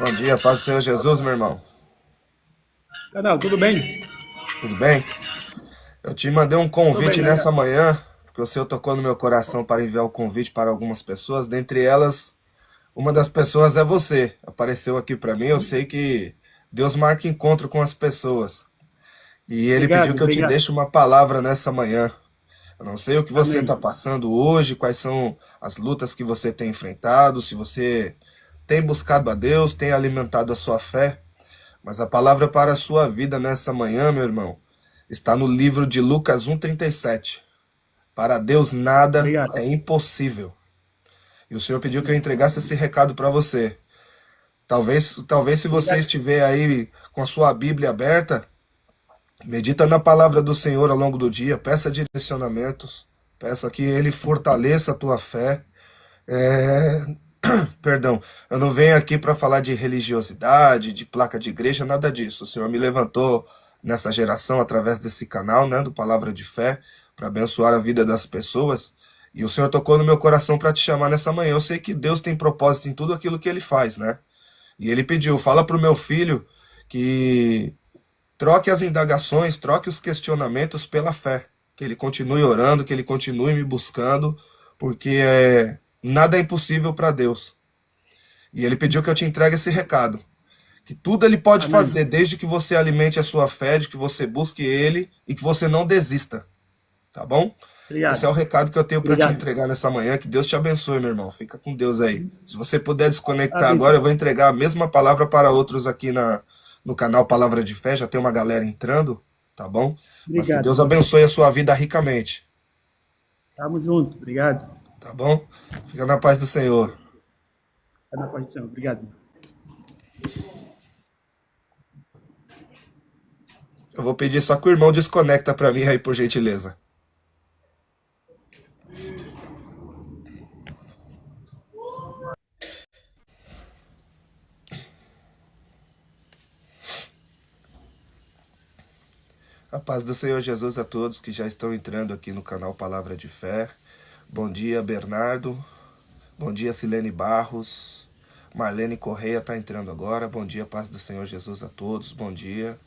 Bom dia, paz do Senhor Jesus, meu irmão. Canal, tudo bem? Tudo bem? Eu te mandei um Tô bem, convite nessa obrigado. manhã, porque o Senhor tocou no meu coração para enviar o convite para algumas pessoas. Dentre elas, uma das pessoas é você. Apareceu aqui para mim. Eu sei que Deus marca encontro com as pessoas. E Ele pediu Obrigado, que eu te obrigado. deixe uma palavra nessa manhã. Eu não sei o que você está Amém. passando hoje, quais são as lutas que você tem enfrentado, se você tem buscado a Deus, tem alimentado a sua fé. Mas a palavra para a sua vida nessa manhã, meu irmão, está no livro de Lucas 1:37. Para Deus nada Obrigado. é impossível. E o Senhor pediu que eu entregasse esse recado para você. Talvez se você Obrigado. estiver aí com a sua Bíblia aberta, medita na palavra do Senhor ao longo do dia, peça direcionamentos, peça que Ele fortaleça a tua fé. É, Perdão, eu não venho aqui para falar de religiosidade, de placa de igreja, nada disso. O Senhor me levantou nessa geração através desse canal, né, do Palavra de Fé, para abençoar a vida das pessoas. E o Senhor tocou no meu coração para te chamar nessa manhã. Eu sei que Deus tem propósito em tudo aquilo que ele faz, né? E ele pediu, fala para o meu filho que troque as indagações, troque os questionamentos pela fé. Que ele continue orando, que ele continue me buscando, porque nada é impossível para Deus. E ele pediu que eu te entregue esse recado. Que tudo ele pode Amém. fazer, desde que você alimente a sua fé, de que você busque ele e que você não desista. Tá bom? Esse é Obrigado. o recado que eu tenho para te Obrigado. entregar nessa manhã. Que Deus te abençoe, meu irmão. Fica com Deus aí. Se você puder desconectar agora, eu Abençoe. vou entregar a mesma palavra para outros aqui no canal Palavra de Fé. Já tem uma galera entrando, tá bom? Mas que Obrigado. Deus abençoe a sua vida ricamente, Tamo junto. Obrigado. tá bom? Fica na paz do Senhor. Tá na paz do Senhor. Obrigado. Eu vou pedir só que o irmão desconecta para mim aí, por gentileza. A paz do Senhor Jesus a todos que já estão entrando aqui no canal Palavra de Fé. Bom dia, Bernardo. Bom dia, Silene Barros. Marlene Correia está entrando agora. Bom dia, paz do Senhor Jesus a todos. Bom dia.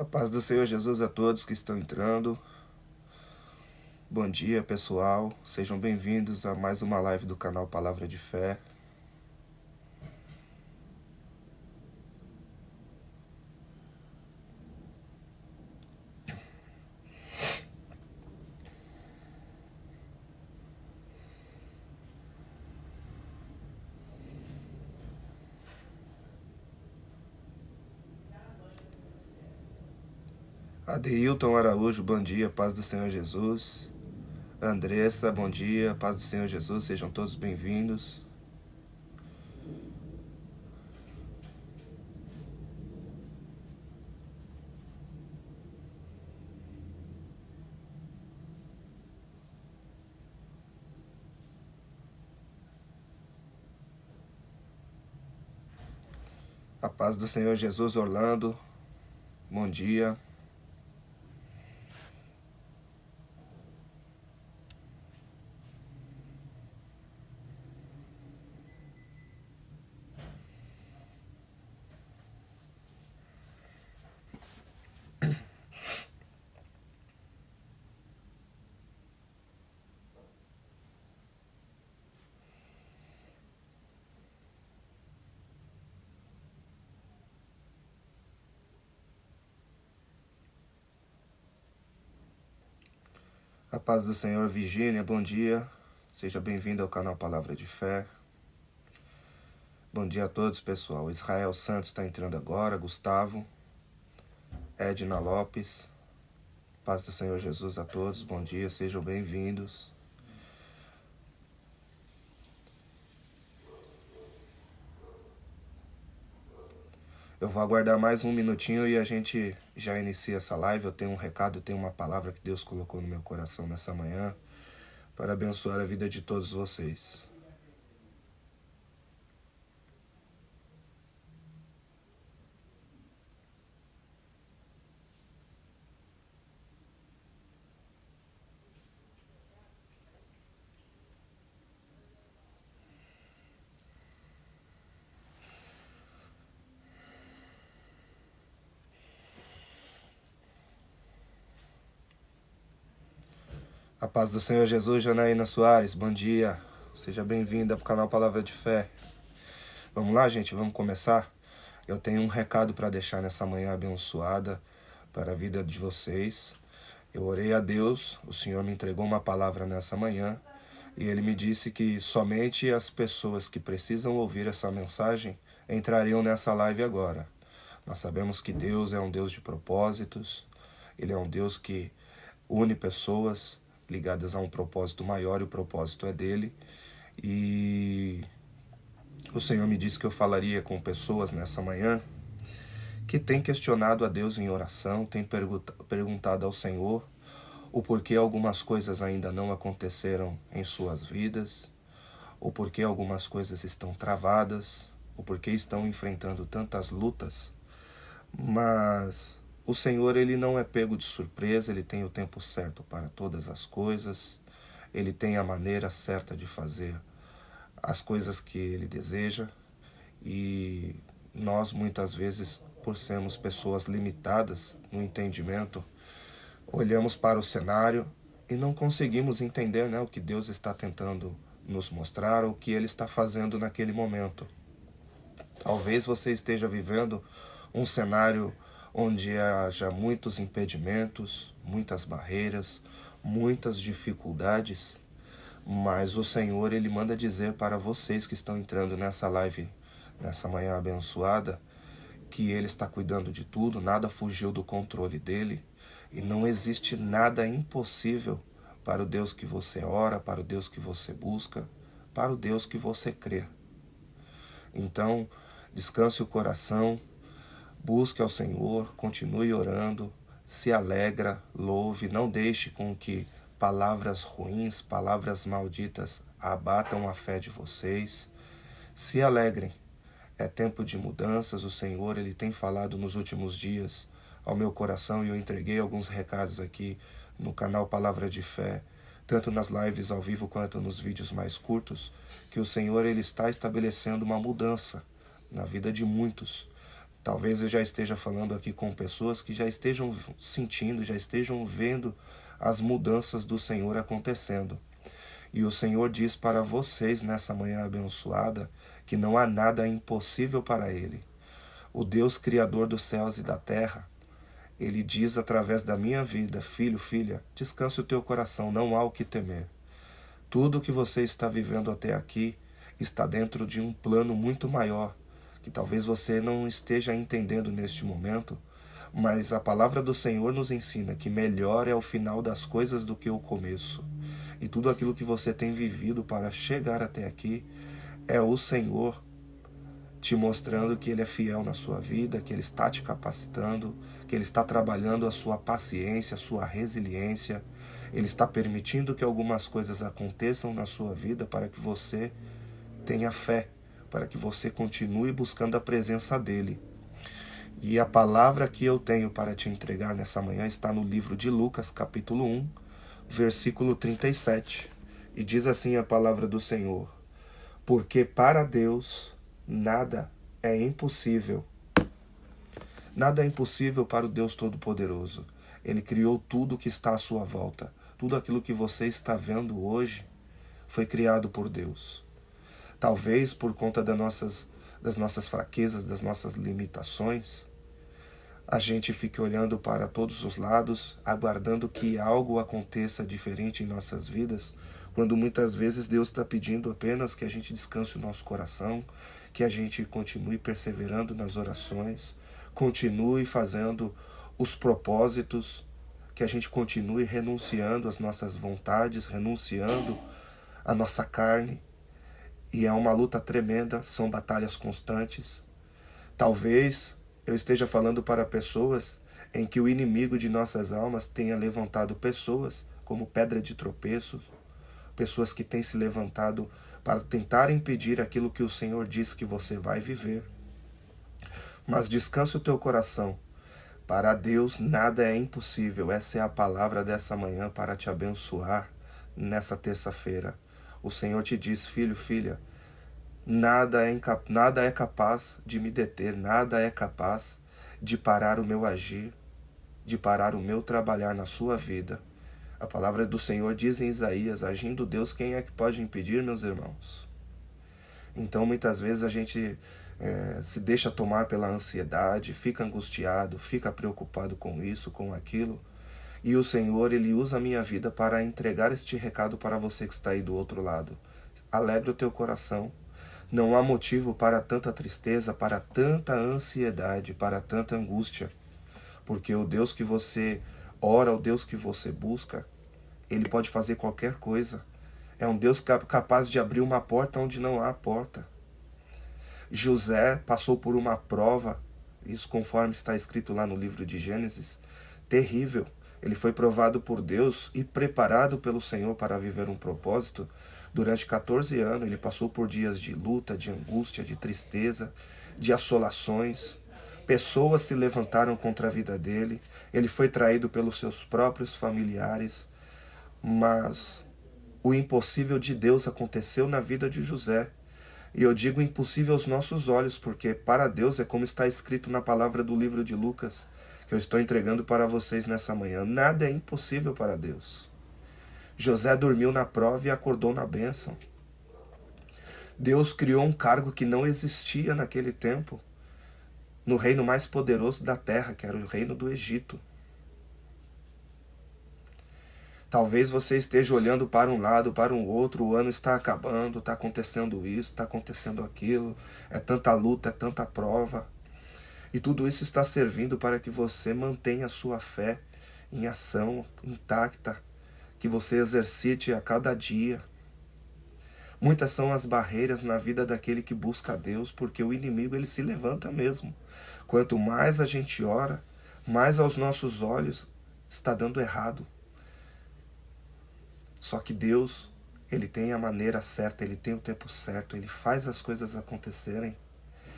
A paz do Senhor Jesus a todos que estão entrando. Bom dia, pessoal. Sejam bem-vindos a mais uma live do canal Palavra de Fé. Adeilton Araújo, bom dia, paz do Senhor Jesus. Andressa, bom dia, paz do Senhor Jesus. Sejam todos bem-vindos. A paz do Senhor Jesus, Orlando. Bom dia. A paz do Senhor, Virgínia, bom dia. Seja bem-vindo ao canal Palavra de Fé. Bom dia a todos, pessoal. Israel Santos está entrando agora, Gustavo, Edna Lopes. Paz do Senhor Jesus a todos, bom dia, sejam bem-vindos. Eu vou aguardar mais um minutinho e a gente já inicia essa live. Eu tenho um recado, eu tenho uma palavra que Deus colocou no meu coração nessa manhã para abençoar a vida de todos vocês. A paz do Senhor Jesus, Janaína Soares, bom dia. Seja bem-vinda para o canal Palavra de Fé. Vamos lá, gente, vamos começar? Eu tenho um recado para deixar nessa manhã abençoada para a vida de vocês. Eu orei a Deus, o Senhor me entregou uma palavra nessa manhã e Ele me disse que somente as pessoas que precisam ouvir essa mensagem entrariam nessa live agora. Nós sabemos que Deus é um Deus de propósitos, Ele é um Deus que une pessoas ligadas a um propósito maior, e o propósito é dele. E o Senhor me disse que eu falaria com pessoas nessa manhã que têm questionado a Deus em oração, têm perguntado ao Senhor o porquê algumas coisas ainda não aconteceram em suas vidas, o porquê algumas coisas estão travadas, o porquê estão enfrentando tantas lutas. Mas o Senhor, Ele não é pego de surpresa, Ele tem o tempo certo para todas as coisas, Ele tem a maneira certa de fazer as coisas que Ele deseja, e nós muitas vezes, por sermos pessoas limitadas no entendimento, olhamos para o cenário e não conseguimos entender, o que Deus está tentando nos mostrar, ou o que Ele está fazendo naquele momento. Talvez você esteja vivendo um cenário onde haja muitos impedimentos, muitas barreiras, muitas dificuldades, mas o Senhor, Ele manda dizer para vocês que estão entrando nessa live, nessa manhã abençoada, que Ele está cuidando de tudo, nada fugiu do controle dEle, e não existe nada impossível para o Deus que você ora, para o Deus que você busca, para o Deus que você crê. Então, descanse o coração, busque ao Senhor, continue orando, se alegra, louve, não deixe com que palavras ruins, palavras malditas abatam a fé de vocês. Se alegrem, é tempo de mudanças, o Senhor, Ele tem falado nos últimos dias ao meu coração, e eu entreguei alguns recados aqui no canal Palavra de Fé, tanto nas lives ao vivo quanto nos vídeos mais curtos, que o Senhor, Ele está estabelecendo uma mudança na vida de muitos. Talvez eu já esteja falando aqui com pessoas que já estejam sentindo, já estejam vendo as mudanças do Senhor acontecendo. E o Senhor diz para vocês nessa manhã abençoada que não há nada impossível para Ele. O Deus Criador dos céus e da terra, Ele diz através da minha vida: filho, filha, descanse o teu coração, não há o que temer. Tudo o que você está vivendo até aqui está dentro de um plano muito maior, que talvez você não esteja entendendo neste momento, mas a palavra do Senhor nos ensina que melhor é o final das coisas do que o começo. E tudo aquilo que você tem vivido para chegar até aqui é o Senhor te mostrando que Ele é fiel na sua vida, que Ele está te capacitando, que Ele está trabalhando a sua paciência, a sua resiliência. Ele está permitindo que algumas coisas aconteçam na sua vida para que você tenha fé, para que você continue buscando a presença dEle. E a palavra que eu tenho para te entregar nessa manhã está no livro de Lucas, capítulo 1, versículo 37. E diz assim a palavra do Senhor: porque para Deus nada é impossível. Nada é impossível para o Deus Todo-Poderoso. Ele criou tudo que está à sua volta. Tudo aquilo que você está vendo hoje foi criado por Deus. Talvez por conta das nossas fraquezas, das nossas limitações, a gente fique olhando para todos os lados, aguardando que algo aconteça diferente em nossas vidas, quando muitas vezes Deus está pedindo apenas que a gente descanse o nosso coração, que a gente continue perseverando nas orações, continue fazendo os propósitos, que a gente continue renunciando às nossas vontades, renunciando à nossa carne. E é uma luta tremenda, são batalhas constantes. Talvez eu esteja falando para pessoas em que o inimigo de nossas almas tenha levantado pessoas como pedra de tropeço, pessoas que têm se levantado para tentar impedir aquilo que o Senhor diz que você vai viver. Mas descanse o teu coração. Para Deus nada é impossível. Essa é a palavra dessa manhã para te abençoar nessa terça-feira. O Senhor te diz, filho, filha, nada é capaz de me deter, nada é capaz de parar o meu agir, de parar o meu trabalhar na sua vida. A palavra do Senhor diz em Isaías, agindo Deus, quem é que pode impedir, meus irmãos? Então muitas vezes a gente se deixa tomar pela ansiedade, fica angustiado, fica preocupado com isso, com aquilo. E o Senhor, Ele usa a minha vida para entregar este recado para você que está aí do outro lado. Alegra o teu coração. Não há motivo para tanta tristeza, para tanta ansiedade, para tanta angústia. Porque o Deus que você ora, o Deus que você busca, Ele pode fazer qualquer coisa. É um Deus capaz de abrir uma porta onde não há porta. José passou por uma prova, isso conforme está escrito lá no livro de Gênesis, terrível. Ele foi provado por Deus e preparado pelo Senhor para viver um propósito. Durante 14 anos ele passou por dias de luta, de angústia, de tristeza, de assolações. Pessoas se levantaram contra a vida dele. Ele foi traído pelos seus próprios familiares. Mas o impossível de Deus aconteceu na vida de José. E eu digo impossível aos nossos olhos, porque para Deus é como está escrito na palavra do livro de Lucas, que eu estou entregando para vocês nessa manhã. Nada é impossível para Deus. José dormiu na prova e acordou na bênção. Deus criou um cargo que não existia naquele tempo, no reino mais poderoso da terra, que era o reino do Egito. Talvez você esteja olhando para um lado, para um outro, o ano está acabando, está acontecendo isso, está acontecendo aquilo, é tanta luta, é tanta prova. E tudo isso está servindo para que você mantenha a sua fé em ação, intacta, que você exercite a cada dia. Muitas são as barreiras na vida daquele que busca a Deus, porque o inimigo ele se levanta mesmo. Quanto mais a gente ora, mais aos nossos olhos está dando errado. Só que Deus, Ele tem a maneira certa, Ele tem o tempo certo, Ele faz as coisas acontecerem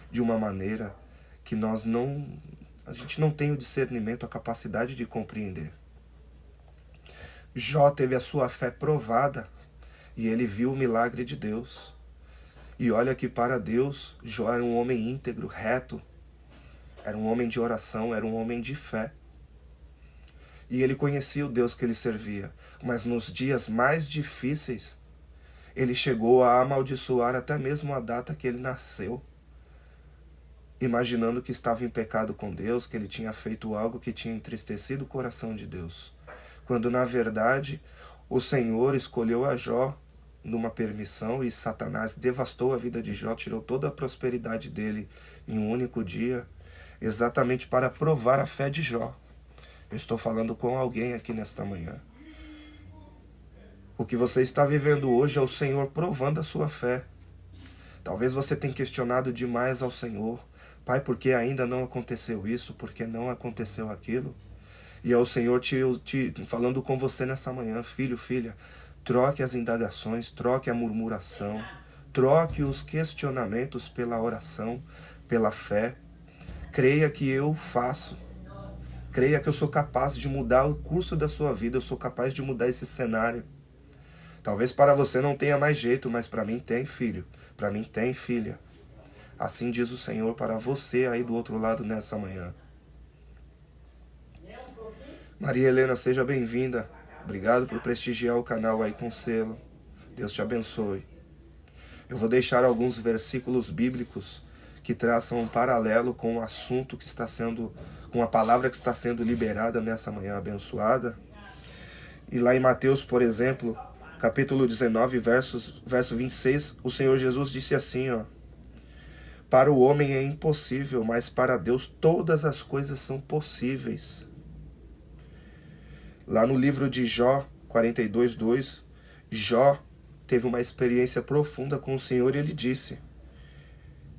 de uma maneira que a gente não tem o discernimento, a capacidade de compreender. Jó teve a sua fé provada e ele viu o milagre de Deus. E olha que para Deus, Jó era um homem íntegro, reto, era um homem de oração, era um homem de fé. E ele conhecia o Deus que ele servia, mas nos dias mais difíceis, ele chegou a amaldiçoar até mesmo a data que ele nasceu, imaginando que estava em pecado com Deus, que ele tinha feito algo que tinha entristecido o coração de Deus. Quando na verdade o Senhor escolheu a Jó numa permissão e Satanás devastou a vida de Jó, tirou toda a prosperidade dele em um único dia, exatamente para provar a fé de Jó. Eu estou falando com alguém aqui nesta manhã. O que você está vivendo hoje é o Senhor provando a sua fé. Talvez você tenha questionado demais ao Senhor. Pai, por que ainda não aconteceu isso? Por que não aconteceu aquilo? E é o Senhor falando com você nessa manhã. Filho, filha, troque as indagações, troque a murmuração, troque os questionamentos pela oração, pela fé. Creia que eu faço. Creia que eu sou capaz de mudar o curso da sua vida, eu sou capaz de mudar esse cenário. Talvez para você não tenha mais jeito, mas para mim tem, filho. Para mim tem, filha. Assim diz o Senhor para você aí do outro lado nessa manhã. Maria Helena, seja bem-vinda. Obrigado por prestigiar o canal aí com selo. Deus te abençoe. Eu vou deixar alguns versículos bíblicos que traçam um paralelo com o assunto que está sendo, com a palavra que está sendo liberada nessa manhã abençoada. E lá em Mateus, por exemplo, capítulo 19, verso 26, o Senhor Jesus disse assim, ó: para o homem é impossível, mas para Deus todas as coisas são possíveis. Lá no livro de Jó, 42:2, Jó teve uma experiência profunda com o Senhor e ele disse: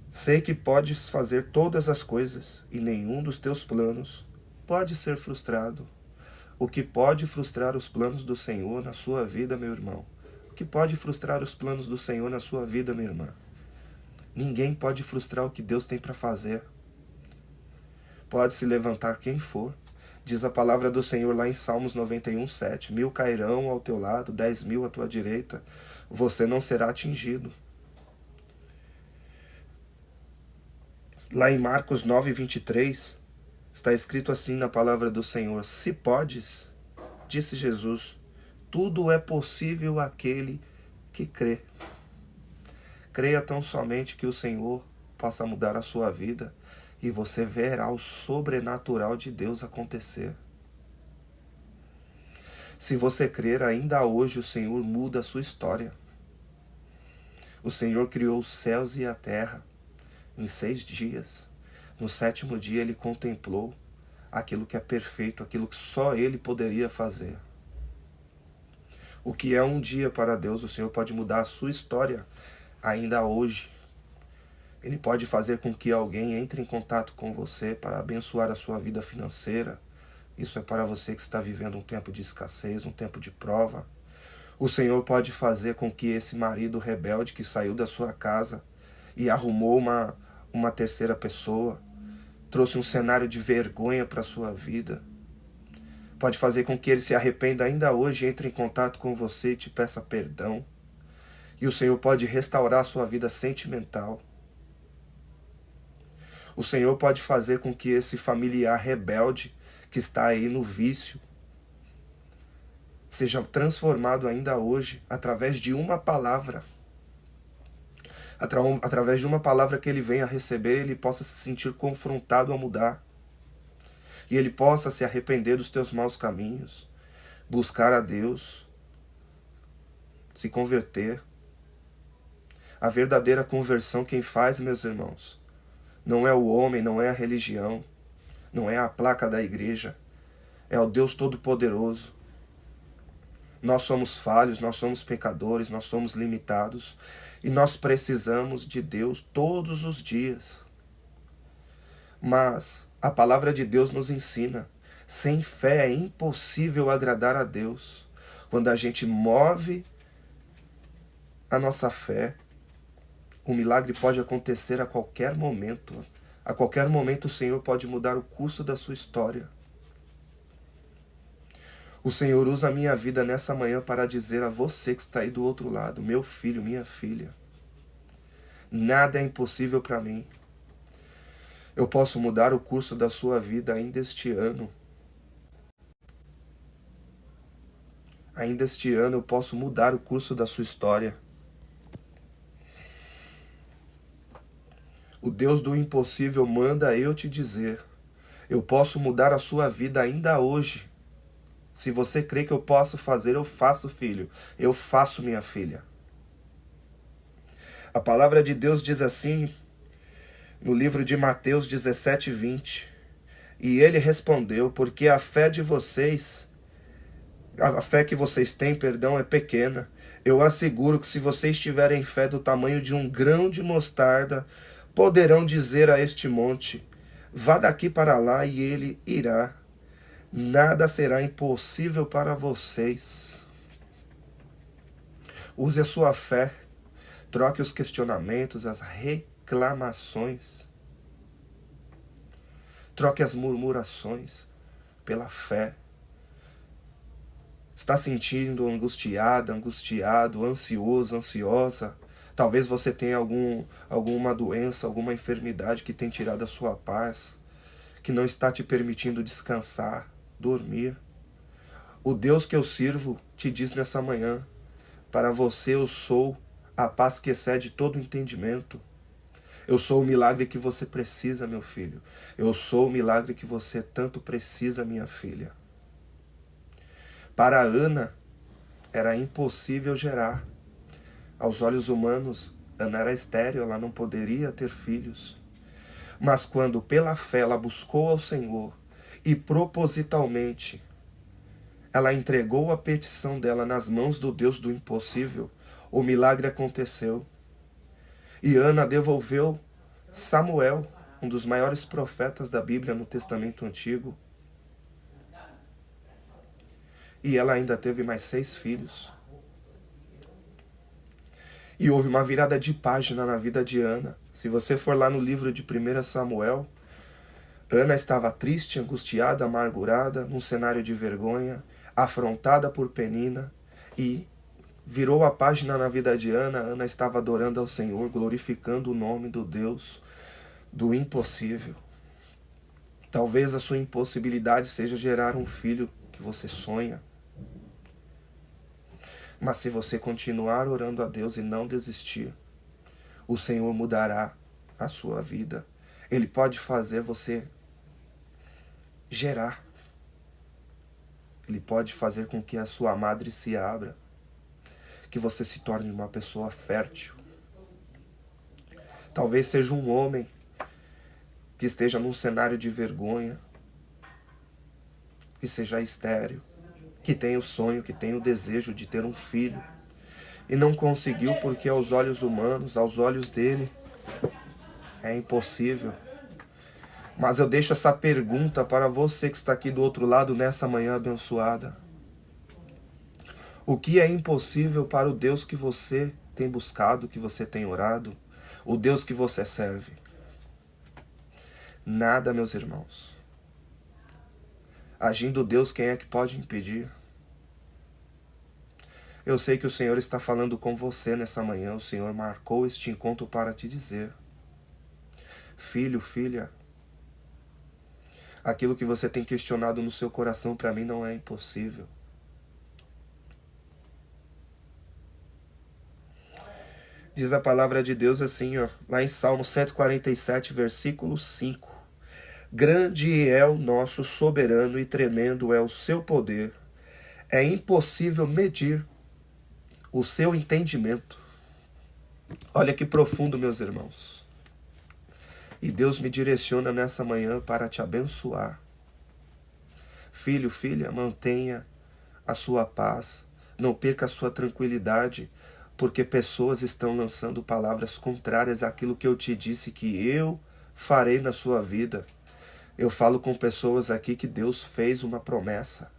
sei que podes fazer todas as coisas e nenhum dos teus planos pode ser frustrado. O que pode frustrar os planos do Senhor na sua vida, meu irmão? O que pode frustrar os planos do Senhor na sua vida, minha irmã? Ninguém pode frustrar o que Deus tem para fazer. Pode se levantar quem for. Diz a palavra do Senhor lá em Salmos 91:7. 1000 cairão ao teu lado, 10.000 à tua direita. Você não será atingido. Lá em Marcos 9:23, está escrito assim na palavra do Senhor: se podes, disse Jesus, tudo é possível àquele que crê. Creia tão somente que o Senhor possa mudar a sua vida e você verá o sobrenatural de Deus acontecer. Se você crer, ainda hoje o Senhor muda a sua história. O Senhor criou os céus e a terra em 6 dias. No 7º dia ele contemplou aquilo que é perfeito, aquilo que só ele poderia fazer. O que é um dia para Deus, o Senhor pode mudar a sua história ainda hoje. Ele pode fazer com que alguém entre em contato com você para abençoar a sua vida financeira. Isso é para você que está vivendo um tempo de escassez, um tempo de prova. O Senhor pode fazer com que esse marido rebelde que saiu da sua casa e arrumou uma terceira pessoa, trouxe um cenário de vergonha para a sua vida. Pode fazer com que ele se arrependa ainda hoje, entre em contato com você e te peça perdão. E o Senhor pode restaurar a sua vida sentimental. O Senhor pode fazer com que esse familiar rebelde que está aí no vício seja transformado ainda hoje através de uma palavra. Através de uma palavra que ele venha receber, ele possa se sentir confrontado a mudar. E ele possa se arrepender dos teus maus caminhos, buscar a Deus, se converter. A verdadeira conversão quem faz, meus irmãos, não é o homem, não é a religião, não é a placa da igreja, é o Deus Todo-Poderoso. Nós somos falhos, nós somos pecadores, nós somos limitados e nós precisamos de Deus todos os dias. Mas a palavra de Deus nos ensina, sem fé é impossível agradar a Deus. Quando a gente move a nossa fé, o milagre pode acontecer a qualquer momento. A qualquer momento o Senhor pode mudar o curso da sua história. O Senhor usa a minha vida nessa manhã para dizer a você que está aí do outro lado, meu filho, minha filha, nada é impossível para mim. Eu posso mudar o curso da sua vida ainda este ano. Ainda este ano eu posso mudar o curso da sua história. O Deus do impossível manda eu te dizer, eu posso mudar a sua vida ainda hoje. Se você crê que eu posso fazer, eu faço, filho. Eu faço, minha filha. A palavra de Deus diz assim, no livro de Mateus 17:20. E ele respondeu, porque a fé que vocês têm, é pequena. Eu asseguro que se vocês tiverem fé do tamanho de um grão de mostarda, poderão dizer a este monte, vá daqui para lá e ele irá. Nada será impossível para vocês. Use a sua fé. Troque os questionamentos, as reclamações. Troque as murmurações pela fé. Está sentindo angustiada, angustiado, ansioso, ansiosa? Talvez você tenha alguma doença, alguma enfermidade que tem tirado a sua paz, que não está te permitindo descansar, dormir. O Deus que eu sirvo te diz nessa manhã, para você eu sou a paz que excede todo entendimento. Eu sou o milagre que você precisa, meu filho. Eu sou o milagre que você tanto precisa, minha filha. Para Ana, era impossível gerar. Aos olhos humanos, Ana era estéril, ela não poderia ter filhos. Mas quando pela fé ela buscou ao Senhor e propositalmente ela entregou a petição dela nas mãos do Deus do impossível, o milagre aconteceu. E Ana devolveu Samuel, um dos maiores profetas da Bíblia no Testamento Antigo. E ela ainda teve mais 6 filhos. E houve uma virada de página na vida de Ana. Se você for lá no livro de 1 Samuel, Ana estava triste, angustiada, amargurada, num cenário de vergonha, afrontada por Penina, e virou a página na vida de Ana. Ana estava adorando ao Senhor, glorificando o nome do Deus do impossível. Talvez a sua impossibilidade seja gerar um filho que você sonha. Mas se você continuar orando a Deus e não desistir, o Senhor mudará a sua vida. Ele pode fazer você gerar. Ele pode fazer com que a sua madre se abra, que você se torne uma pessoa fértil. Talvez seja um homem que esteja num cenário de vergonha, que seja estéril, que tenha o sonho, que tenha o desejo de ter um filho, e não conseguiu porque aos olhos humanos, aos olhos dele, é impossível. Mas eu deixo essa pergunta para você que está aqui do outro lado nessa manhã abençoada. O que é impossível para o Deus que você tem buscado, que você tem orado, o Deus que você serve? Nada, meus irmãos. Agindo Deus, quem é que pode impedir? Eu sei que o Senhor está falando com você nessa manhã. O Senhor marcou este encontro para te dizer: filho, filha, aquilo que você tem questionado no seu coração para mim não é impossível. Diz a palavra de Deus assim, lá em Salmo 147, versículo 5. Grande é o nosso soberano e tremendo é o seu poder. É impossível medir o seu entendimento. Olha que profundo, meus irmãos. E Deus me direciona nessa manhã para te abençoar. Filho, filha, mantenha a sua paz. Não perca a sua tranquilidade, porque pessoas estão lançando palavras contrárias àquilo que eu te disse que eu farei na sua vida. Eu falo com pessoas aqui que Deus fez uma promessa.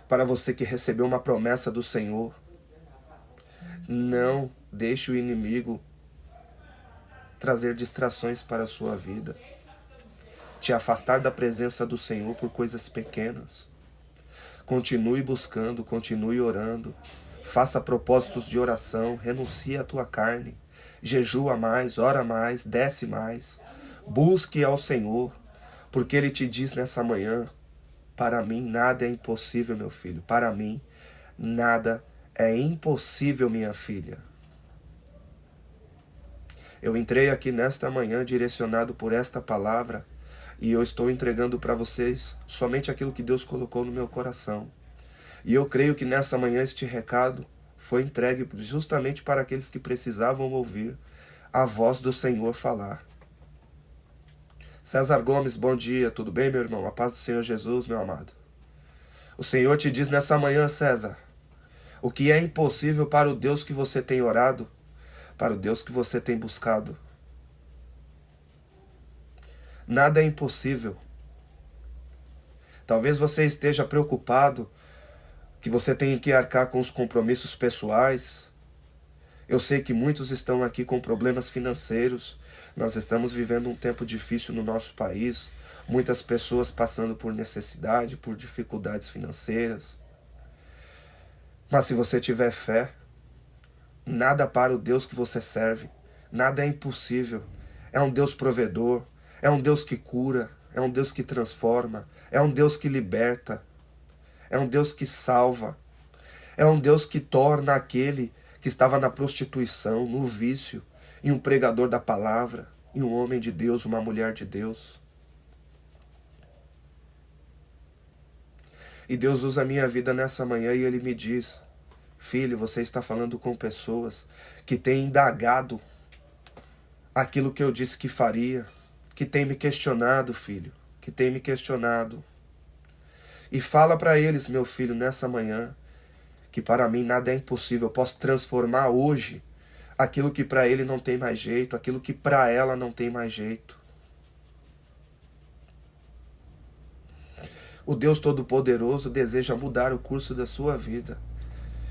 Para você que recebeu uma promessa do Senhor, não deixe o inimigo trazer distrações para a sua vida, te afastar da presença do Senhor por coisas pequenas. Continue buscando, continue orando, faça propósitos de oração, renuncie à tua carne, jejua mais, ora mais, desce mais, busque ao Senhor, porque Ele te diz nessa manhã: para mim nada é impossível, meu filho, para mim nada é impossível, minha filha. Eu entrei aqui nesta manhã direcionado por esta palavra e eu estou entregando para vocês somente aquilo que Deus colocou no meu coração. E eu creio que nessa manhã este recado foi entregue justamente para aqueles que precisavam ouvir a voz do Senhor falar. César Gomes, bom dia, tudo bem, meu irmão? A paz do Senhor Jesus, meu amado. O Senhor te diz nessa manhã, César, o que é impossível para o Deus que você tem orado, para o Deus que você tem buscado. Nada é impossível. Talvez você esteja preocupado, que você tenha que arcar com os compromissos pessoais. Eu sei que muitos estão aqui com problemas financeiros. Nós estamos vivendo um tempo difícil no nosso país. Muitas pessoas passando por necessidade, por dificuldades financeiras. Mas se você tiver fé, nada para o Deus que você serve. Nada é impossível. É um Deus provedor. É um Deus que cura. É um Deus que transforma. É um Deus que liberta. É um Deus que salva. É um Deus que torna aquele que estava na prostituição, no vício, em um pregador da palavra, em um homem de Deus, uma mulher de Deus. E Deus usa a minha vida nessa manhã e Ele me diz: filho, você está falando com pessoas que têm indagado aquilo que eu disse que faria, que têm me questionado, filho, que têm me questionado. E fala para eles, meu filho, nessa manhã, que para mim nada é impossível. Eu posso transformar hoje aquilo que para ele não tem mais jeito, aquilo que para ela não tem mais jeito. O Deus Todo-Poderoso deseja mudar o curso da sua vida.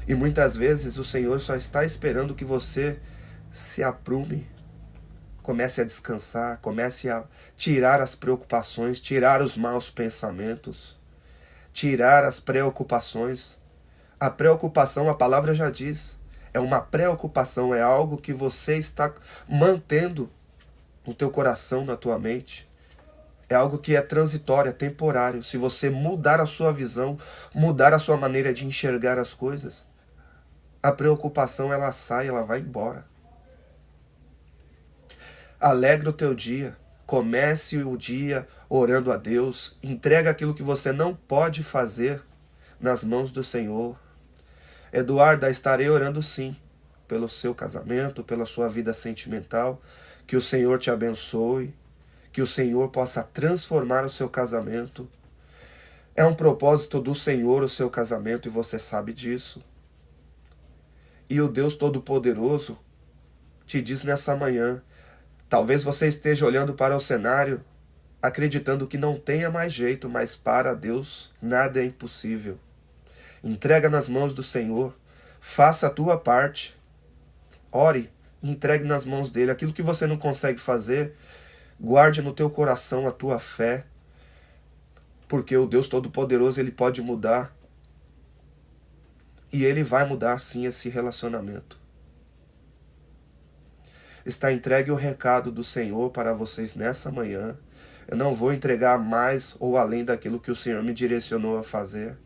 E muitas vezes o Senhor só está esperando que você se aprume, comece a descansar, comece a tirar as preocupações, tirar os maus pensamentos, tirar as preocupações. A preocupação, a palavra já diz, é uma preocupação, é algo que você está mantendo no teu coração, na tua mente. É algo que é transitório, é temporário. Se você mudar a sua visão, mudar a sua maneira de enxergar as coisas, a preocupação ela sai, ela vai embora. Alegra o teu dia. Comece o dia orando a Deus. Entrega aquilo que você não pode fazer nas mãos do Senhor. Eduarda, estarei orando sim, pelo seu casamento, pela sua vida sentimental, que o Senhor te abençoe, que o Senhor possa transformar o seu casamento. É um propósito do Senhor o seu casamento e você sabe disso. E o Deus Todo-Poderoso te diz nessa manhã, talvez você esteja olhando para o cenário, acreditando que não tenha mais jeito, mas para Deus nada é impossível. Entrega nas mãos do Senhor, faça a tua parte, ore, entregue nas mãos dele. Aquilo que você não consegue fazer, guarde no teu coração a tua fé, porque o Deus Todo-Poderoso ele pode mudar, e ele vai mudar sim esse relacionamento. Está entregue o recado do Senhor para vocês nessa manhã. Eu não vou entregar mais ou além daquilo que o Senhor me direcionou a fazer,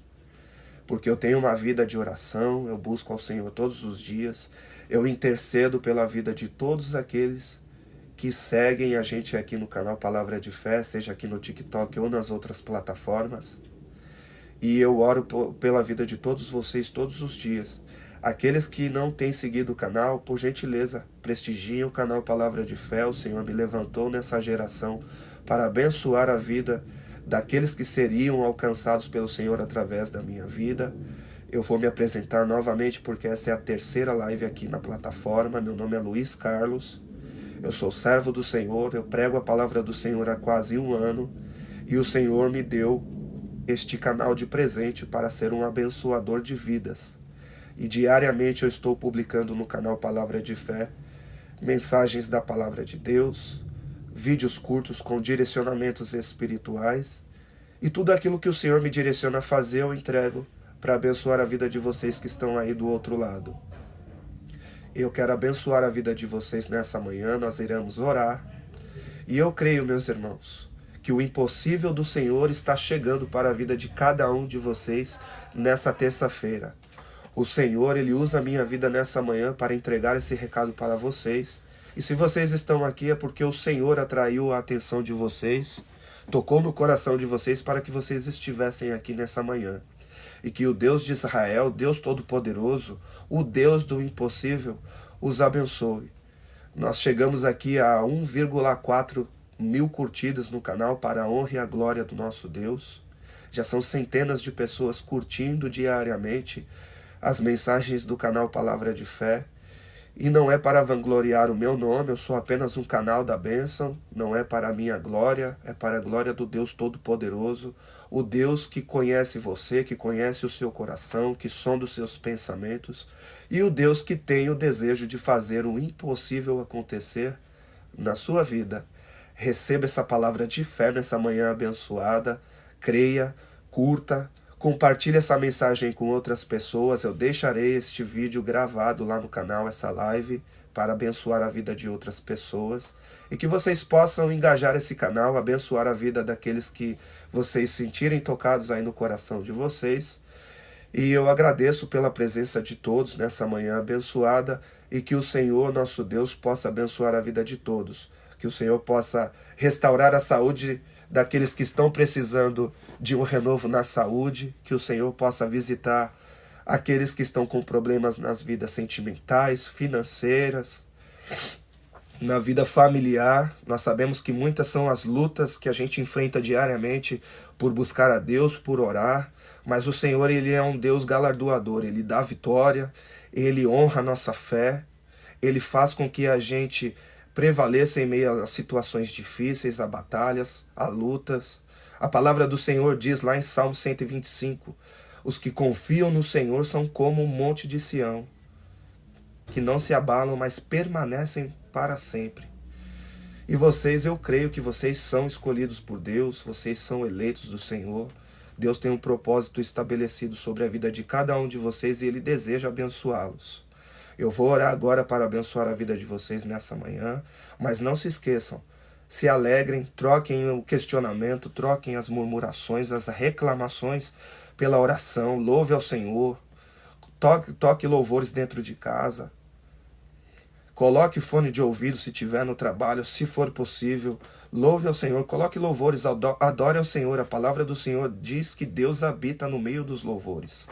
porque eu tenho uma vida de oração, eu busco ao Senhor todos os dias, eu intercedo pela vida de todos aqueles que seguem a gente aqui no canal Palavra de Fé, seja aqui no TikTok ou nas outras plataformas. E eu oro pela vida de todos vocês todos os dias. Aqueles que não têm seguido o canal, por gentileza, prestigiem o canal Palavra de Fé. O Senhor me levantou nessa geração para abençoar a vida daqueles que seriam alcançados pelo Senhor através da minha vida. Eu vou me apresentar novamente porque essa é a terceira live aqui na plataforma. Meu nome é Luiz Carlos, eu sou servo do Senhor, eu prego a palavra do Senhor há quase 1 ano e o Senhor me deu este canal de presente para ser um abençoador de vidas. E diariamente eu estou publicando no canal Palavra de Fé mensagens da Palavra de Deus, vídeos curtos com direcionamentos espirituais, e tudo aquilo que o Senhor me direciona a fazer eu entrego para abençoar a vida de vocês que estão aí do outro lado. Eu quero abençoar a vida de vocês nessa manhã, nós iremos orar, e eu creio, meus irmãos, que o impossível do Senhor está chegando para a vida de cada um de vocês nessa terça-feira. O Senhor, Ele usa a minha vida nessa manhã para entregar esse recado para vocês. E se vocês estão aqui é porque o Senhor atraiu a atenção de vocês, tocou no coração de vocês para que vocês estivessem aqui nessa manhã. E que o Deus de Israel, Deus Todo-Poderoso, o Deus do impossível, os abençoe. Nós chegamos aqui a 1,4 mil curtidas no canal para a honra e a glória do nosso Deus. Já são centenas de pessoas curtindo diariamente as mensagens do canal Palavra de Fé. E não é para vangloriar o meu nome, eu sou apenas um canal da bênção, não é para a minha glória, é para a glória do Deus Todo-Poderoso, o Deus que conhece você, que conhece o seu coração, que sonda os seus pensamentos, e o Deus que tem o desejo de fazer o impossível acontecer na sua vida. Receba essa palavra de fé nessa manhã abençoada, creia, curta, compartilhe essa mensagem com outras pessoas. Eu deixarei este vídeo gravado lá no canal, essa live, para abençoar a vida de outras pessoas. E que vocês possam engajar esse canal, abençoar a vida daqueles que vocês sentirem tocados aí no coração de vocês. E eu agradeço pela presença de todos nessa manhã abençoada e que o Senhor, nosso Deus, possa abençoar a vida de todos. Que o Senhor possa restaurar a saúde daqueles que estão precisando de um renovo na saúde. Que o Senhor possa visitar aqueles que estão com problemas nas vidas sentimentais, financeiras, na vida familiar. Nós sabemos que muitas são as lutas que a gente enfrenta diariamente por buscar a Deus, por orar, mas o Senhor, ele é um Deus galardoador, ele dá vitória, ele honra a nossa fé, ele faz com que a gente prevaleça em meio a situações difíceis, a batalhas, a lutas. A palavra do Senhor diz lá em Salmo 125, os que confiam no Senhor são como um monte de Sião, que não se abalam, mas permanecem para sempre. E vocês, eu creio que vocês são escolhidos por Deus, vocês são eleitos do Senhor. Deus tem um propósito estabelecido sobre a vida de cada um de vocês e Ele deseja abençoá-los. Eu vou orar agora para abençoar a vida de vocês nessa manhã, mas não se esqueçam, se alegrem, troquem o questionamento, troquem as murmurações, as reclamações pela oração, louve ao Senhor, toque louvores dentro de casa, coloque fone de ouvido se estiver no trabalho, se for possível, louve ao Senhor, coloque louvores, adore ao Senhor. A palavra do Senhor diz que Deus habita no meio dos louvores.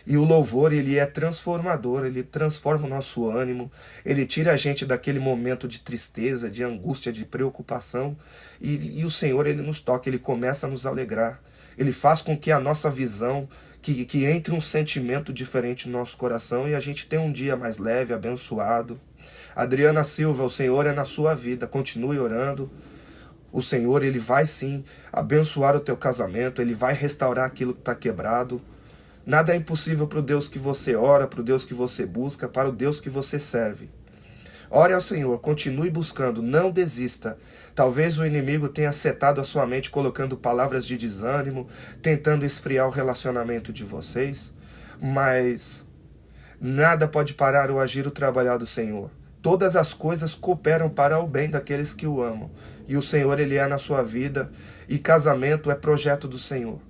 E o louvor, ele é transformador, ele transforma o nosso ânimo, ele tira a gente daquele momento de tristeza, de angústia, de preocupação, e o Senhor, ele nos toca, ele começa a nos alegrar. Ele faz com que a nossa visão, que entre um sentimento diferente no nosso coração e a gente tenha um dia mais leve, abençoado. Adriana Silva, o Senhor é na sua vida, continue orando. O Senhor, ele vai sim abençoar o teu casamento, ele vai restaurar aquilo que está quebrado. Nada é impossível para o Deus que você ora, para o Deus que você busca, para o Deus que você serve. Ore ao Senhor, continue buscando, não desista. Talvez o inimigo tenha setado a sua mente colocando palavras de desânimo, tentando esfriar o relacionamento de vocês, mas nada pode parar o agir, o trabalhar do Senhor. Todas as coisas cooperam para o bem daqueles que o amam. E o Senhor, ele é na sua vida, e casamento é projeto do Senhor.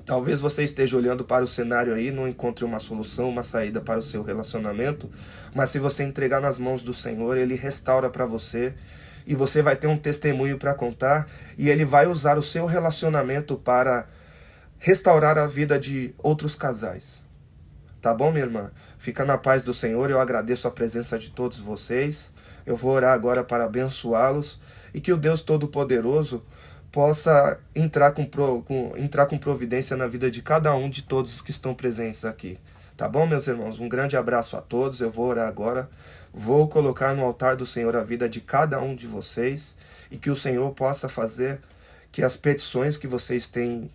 Talvez você esteja olhando para o cenário aí, não encontre uma solução, uma saída para o seu relacionamento, mas se você entregar nas mãos do Senhor, Ele restaura para você, e você vai ter um testemunho para contar, e Ele vai usar o seu relacionamento para restaurar a vida de outros casais. Tá bom, minha irmã? Fica na paz do Senhor, eu agradeço a presença de todos vocês, eu vou orar agora para abençoá-los, e que o Deus Todo-Poderoso possa entrar com providência na vida de cada um de todos que estão presentes aqui. Tá bom, meus irmãos? Um grande abraço a todos. Eu vou orar agora. Vou colocar no altar do Senhor a vida de cada um de vocês e que o Senhor possa fazer que as petições que vocês têm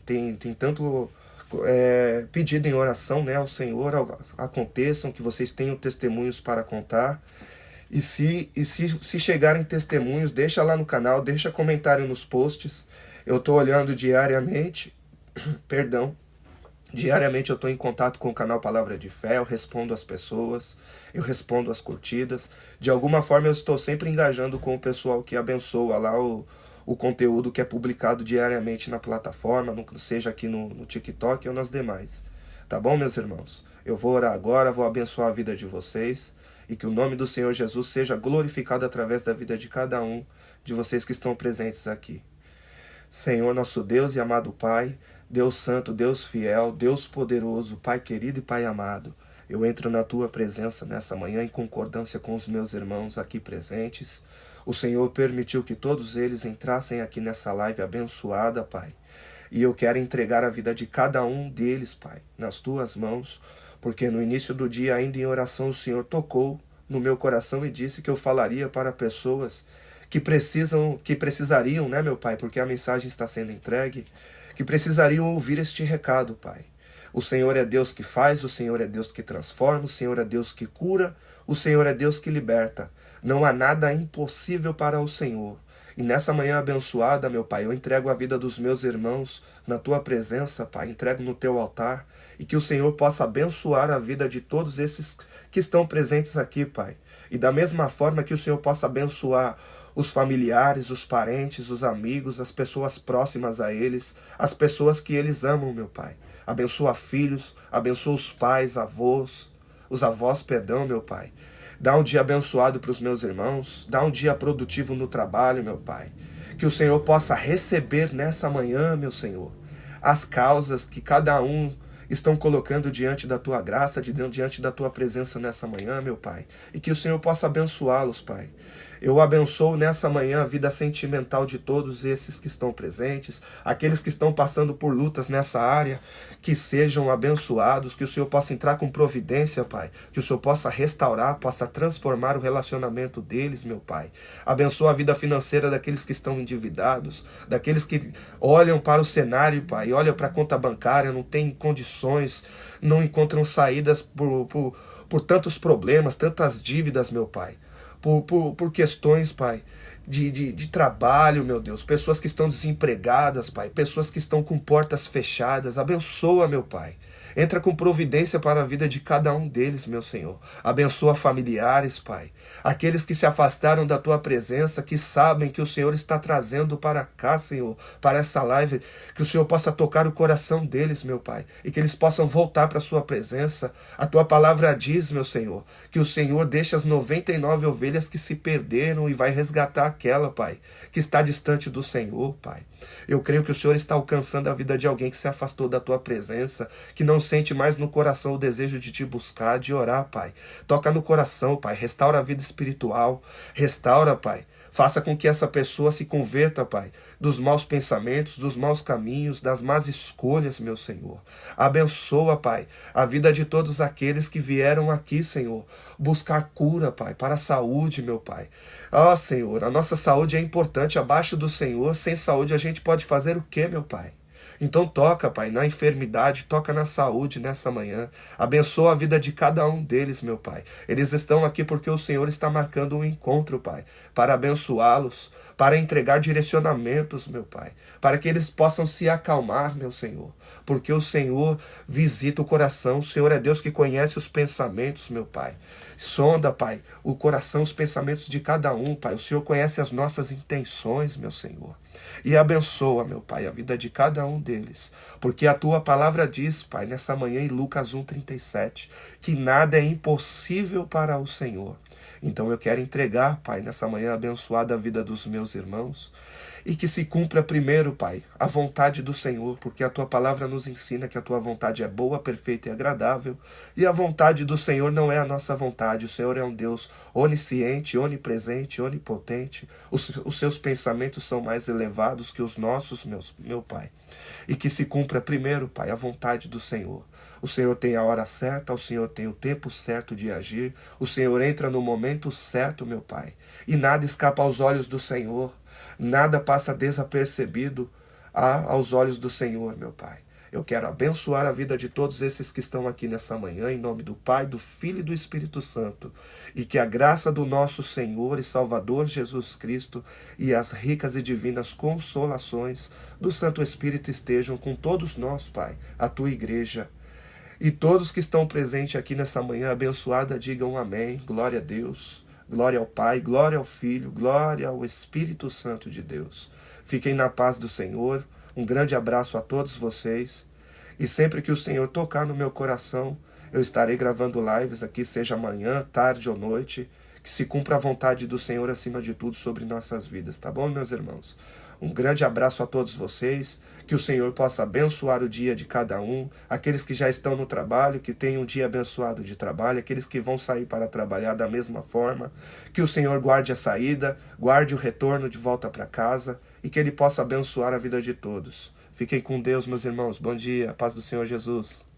tanto pedido em oração, né, ao Senhor aconteçam, que vocês tenham testemunhos para contar. E se chegarem testemunhos, deixa lá no canal, deixa comentário nos posts. Eu estou olhando diariamente, diariamente eu estou em contato com o canal Palavra de Fé, eu respondo as pessoas, eu respondo as curtidas. De alguma forma eu estou sempre engajando com o pessoal que abençoa lá o conteúdo que é publicado diariamente na plataforma, seja aqui no TikTok ou nas demais. Tá bom, meus irmãos? Eu vou orar agora, vou abençoar a vida de vocês. E que o nome do Senhor Jesus seja glorificado através da vida de cada um de vocês que estão presentes aqui. Senhor, nosso Deus e amado Pai, Deus Santo, Deus fiel, Deus poderoso, Pai querido e Pai amado, eu entro na Tua presença nessa manhã em concordância com os meus irmãos aqui presentes. O Senhor permitiu que todos eles entrassem aqui nessa live abençoada, Pai. E eu quero entregar a vida de cada um deles, Pai, nas Tuas mãos, porque no início do dia, ainda em oração, o Senhor tocou no meu coração e disse que eu falaria para pessoas que precisariam, né, meu Pai, porque a mensagem está sendo entregue, que precisariam ouvir este recado, Pai. O Senhor é Deus que faz, o Senhor é Deus que transforma, o Senhor é Deus que cura, o Senhor é Deus que liberta. Não há nada impossível para o Senhor. E nessa manhã abençoada, meu Pai, eu entrego a vida dos meus irmãos na Tua presença, Pai, entrego no Teu altar, e que o Senhor possa abençoar a vida de todos esses que estão presentes aqui, Pai. E da mesma forma que o Senhor possa abençoar os familiares, os parentes, os amigos, as pessoas próximas a eles, as pessoas que eles amam, meu Pai. Abençoa filhos, abençoa os pais, avós, os avós, perdão, meu Pai. Dá um dia abençoado para os meus irmãos, dá um dia produtivo no trabalho, meu Pai. Que o Senhor possa receber nessa manhã, meu Senhor, as causas que cada um estão colocando diante da tua graça, diante da tua presença nessa manhã, meu Pai. E que o Senhor possa abençoá-los, Pai. Eu abençoo nessa manhã a vida sentimental de todos esses que estão presentes, aqueles que estão passando por lutas nessa área, que sejam abençoados, que o Senhor possa entrar com providência, Pai, que o Senhor possa restaurar, possa transformar o relacionamento deles, meu Pai. Abençoa a vida financeira daqueles que estão endividados, daqueles que olham para o cenário, Pai, olham para a conta bancária, não têm condições, não encontram saídas por tantos problemas, tantas dívidas, meu Pai. Por questões, Pai, de trabalho, meu Deus. Pessoas que estão desempregadas, Pai. Pessoas que estão com portas fechadas. Abençoa, meu Pai. Entra com providência para a vida de cada um deles, meu Senhor. Abençoa familiares, Pai. Aqueles que se afastaram da Tua presença, que sabem que o Senhor está trazendo para cá, Senhor, para essa live, que o Senhor possa tocar o coração deles, meu Pai, e que eles possam voltar para a Sua presença. A Tua palavra diz, meu Senhor, que o Senhor deixa as 99 ovelhas que se perderam e vai resgatar aquela, Pai, que está distante do Senhor, Pai. Eu creio que o Senhor está alcançando a vida de alguém que se afastou da Tua presença, que não sente mais no coração o desejo de Te buscar, de orar, Pai. Toca no coração, Pai. Restaura a vida espiritual. Restaura, Pai. Faça com que essa pessoa se converta, Pai, dos maus pensamentos, dos maus caminhos, das más escolhas, meu Senhor. Abençoa, Pai, a vida de todos aqueles que vieram aqui, Senhor, buscar cura, Pai, para a saúde, meu Pai. Ó, Senhor, a nossa saúde é importante. Abaixo do Senhor, sem saúde, a gente pode fazer o quê, meu Pai? Então toca, Pai, na enfermidade, toca na saúde nessa manhã. Abençoa a vida de cada um deles, meu Pai. Eles estão aqui porque o Senhor está marcando um encontro, Pai, para abençoá-los, para entregar direcionamentos, meu Pai, para que eles possam se acalmar, meu Senhor, porque o Senhor visita o coração. O Senhor é Deus que conhece os pensamentos, meu Pai. Sonda, Pai, o coração, os pensamentos de cada um, Pai. O Senhor conhece as nossas intenções, meu Senhor. E abençoa, meu Pai, a vida de cada um deles. Porque a Tua palavra diz, Pai, nessa manhã em Lucas 1,37, que nada é impossível para o Senhor. Então eu quero entregar, Pai, nessa manhã abençoada a vida dos meus irmãos. E que se cumpra primeiro, Pai, a vontade do Senhor, porque a Tua palavra nos ensina que a Tua vontade é boa, perfeita e agradável, e a vontade do Senhor não é a nossa vontade. O Senhor é um Deus onisciente, onipresente, onipotente. Os seus pensamentos são mais elevados que os nossos, meu Pai. E que se cumpra primeiro, Pai, a vontade do Senhor. O Senhor tem a hora certa, o Senhor tem o tempo certo de agir, o Senhor entra no momento certo, meu Pai. E nada escapa aos olhos do Senhor. Nada passa desapercebido aos olhos do Senhor, meu Pai. Eu quero abençoar a vida de todos esses que estão aqui nessa manhã, em nome do Pai, do Filho e do Espírito Santo. E que a graça do nosso Senhor e Salvador Jesus Cristo e as ricas e divinas consolações do Santo Espírito estejam com todos nós, Pai, a Tua igreja. E todos que estão presentes aqui nessa manhã abençoada, digam amém. Glória a Deus. Glória ao Pai, glória ao Filho, glória ao Espírito Santo de Deus. Fiquem na paz do Senhor. Um grande abraço a todos vocês. E sempre que o Senhor tocar no meu coração, eu estarei gravando lives aqui, seja amanhã, tarde ou noite. Que se cumpra a vontade do Senhor acima de tudo sobre nossas vidas, tá bom, meus irmãos? Um grande abraço a todos vocês, que o Senhor possa abençoar o dia de cada um, aqueles que já estão no trabalho, que tenham um dia abençoado de trabalho, aqueles que vão sair para trabalhar da mesma forma, que o Senhor guarde a saída, guarde o retorno de volta para casa e que Ele possa abençoar a vida de todos. Fiquem com Deus, meus irmãos. Bom dia, paz do Senhor Jesus.